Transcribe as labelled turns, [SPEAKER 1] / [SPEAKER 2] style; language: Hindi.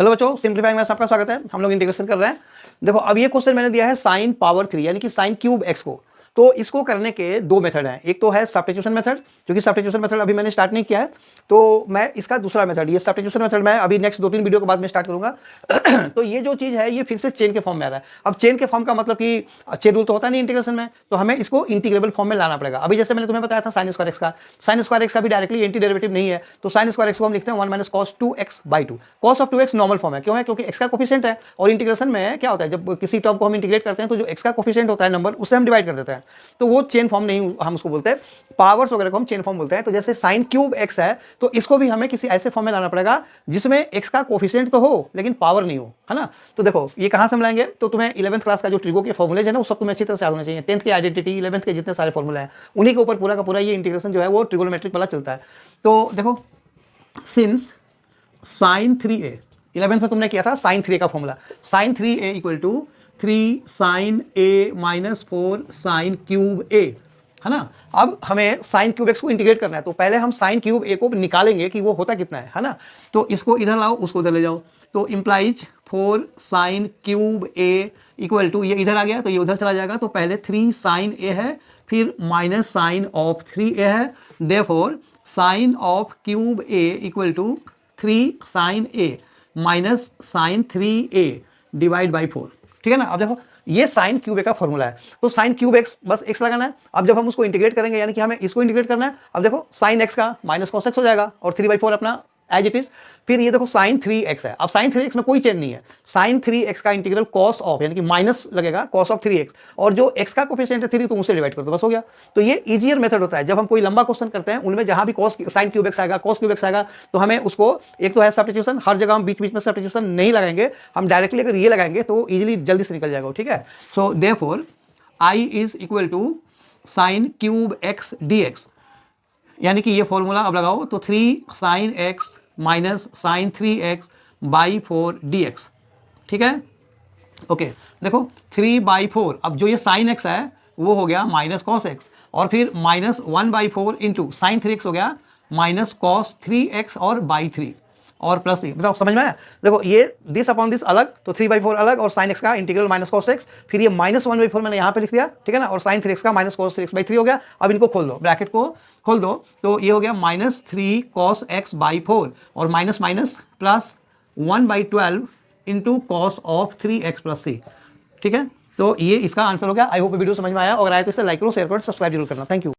[SPEAKER 1] हेलो बच्चों, सिंप्लीफाइंग मैथ्स आपका स्वागत है। हम लोग इंटीग्रेशन कर रहे हैं। देखो अब ये क्वेश्चन मैंने दिया है sin पावर 3 यानी कि sin क्यूब x को। तो इसको करने के दो मेथड हैं। एक तो है सब्स्टिट्यूशन मेथड, क्योंकि सब्स्टिट्यूशन मेथड अभी मैंने स्टार्ट नहीं किया है, तो मैं इसका दूसरा मेथड, ये सब्स्टिट्यूशन मेथड मैं अभी नेक्स्ट 2-3 वीडियो के बाद में स्टार्ट करूंगा। तो ये जो चीज़ है ये फिर से चेन के फॉर्म में आ रहा है। अब चेन के फॉर्म का मतलब कि चेन रूल तो होता नहीं इंटीग्रेशन में, तो हमें इसको इंटीग्रेबल फॉर्म में लाना पड़ेगा। अभी जैसे मैंने तुम्हें बताया था साइन स्क्वायर एक्स का, साइन स्क्वायर एक्स का भी डायरेक्टली एंटी डेरिवेटिव नहीं है, तो साइन स्क्वायर एक्स को हम लिखते हैं 1 minus cos 2x/2। Cos of 2x normal form है, क्यों है? क्योंकि x का कोफिशिएंट है, और इंटीग्रेशन में क्या होता है, जब किसी टर्म को हम इंटीग्रेट करते हैं तो जो x का कोफिशिएंट होता है नंबर, उससे हम डिवाइड कर देते हैं, तो वो चेन फॉर्म नहीं, हम उसको बोलते हैं पावर्स वगैरह को हम चेन फॉर्म बोलते हैं। तो जैसे साइन क्यूब x है, तो इसको भी हमें किसी ऐसे फॉर्म में लाना पड़ेगा जिसमें x का कोफिशिएंट तो हो लेकिन पावर नहीं हो, है ना। तो देखो ये कहां से हम लाएंगे, तो तुम्हें 11th क्लास का जो ट्रिगो के फॉर्मूलेज है ना, वो सब तुम्हें अच्छी तरह से याद होना चाहिए। 10th की आइडेंटिटी, 11th के जितने सारे फॉर्मूले हैं, उन्हीं के ऊपर पूरा का पूरा ये इंटीग्रेशन जो है वो ट्रिगोनोमेट्रिक वाला चलता है। तो देखो सिंस साइन 3a, 11th में तुमने किया था साइन 3a का formula, sine 3a equal to 3 sine a minus 4 sine cube a, है ना। अब हमें साइन क्यूब एक्स को इंटीग्रेट करना है, तो पहले हम साइन क्यूब ए को निकालेंगे कि वो होता कितना है ना। तो इसको इधर लाओ, उसको उधर ले जाओ, तो implies 4 sine cube a equal to, ये इधर आ गया तो ये उधर चला जाएगा, तो पहले 3 साइन ए है, फिर माइनस साइन ऑफ 3a है, therefore sine of cube a equal to 3 sine a minus sine 3a divide by 4। ठीक है ना। अब देखो ये साइन क्यूब ए का फॉर्मूला है, तो साइन क्यूब एक्स बस एक्स लगाना है। अब जब हम उसको इंटीग्रेट करेंगे, यानी कि हमें इसको इंटीग्रेट करना है, अब देखो साइन एक्स का माइनस कॉस एक्स हो जाएगा और 3/4 अपना एज इट इज। फिर ये देखो साइन 3x है, अब साइन 3x में कोई चेंज नहीं है, साइन 3x का इंटीग्रल कॉस ऑफ, यानी कि माइनस लगेगा कॉस ऑफ 3x, और जो x का कोफिशिएंट है 3, तो उससे डिवाइड कर दो, बस हो गया। तो ये इजियर मेथड होता है जब हम कोई लंबा क्वेश्चन करते हैं, उनमें जहां भी कॉस साइन क्यूब एक्स आएगा, कॉस क्यूब एक्स आएगा, तो हमें उसको, एक तो है सब्स्टिट्यूशन, हर जगह हम बीच बीच में सब्स्टिट्यूशन नहीं लगाएंगे, हम डायरेक्टली अगर ये लगाएंगे तो इजिली जल्दी से निकल जाएगा। ठीक है। सो therefore I is equal to sine cube x dx, यानी कि ये फॉर्मूला अब लगाओ, तो 3 sine x minus sine 3x by 4 dx। ठीक है, ओके। देखो 3/4, अब जो ये साइन x है वो हो गया माइनस कॉस x, और फिर माइनस 1/4 इंटू साइन 3x हो गया माइनस कॉस 3x और बाई 3 और प्लस 3। बताओ समझ में आया? देखो ये दिस अपॉन दिस अलग, तो 3/4 अलग, और साइन x का इंटीग्रल माइनस कॉस x, फिर ये माइनस 1/4 मैंने यहाँ पे लिख दिया, ठीक है ना, और साइन 3x का माइनस कॉस 3x/3 हो गया। अब इनको खोल दो, ब्रैकेट को खोल दो, तो ये हो गया माइनस 3 कॉस x/4 और minus minus plus 1/12 into cos of 3x plus 3। ठीक है, तो ये इसका आंसर हो गया। आई होप वीडियो समझ में आया, और आया तो इसे लाइक करो, शेयर करो, सब्सक्राइब जरूर करना। Thank you.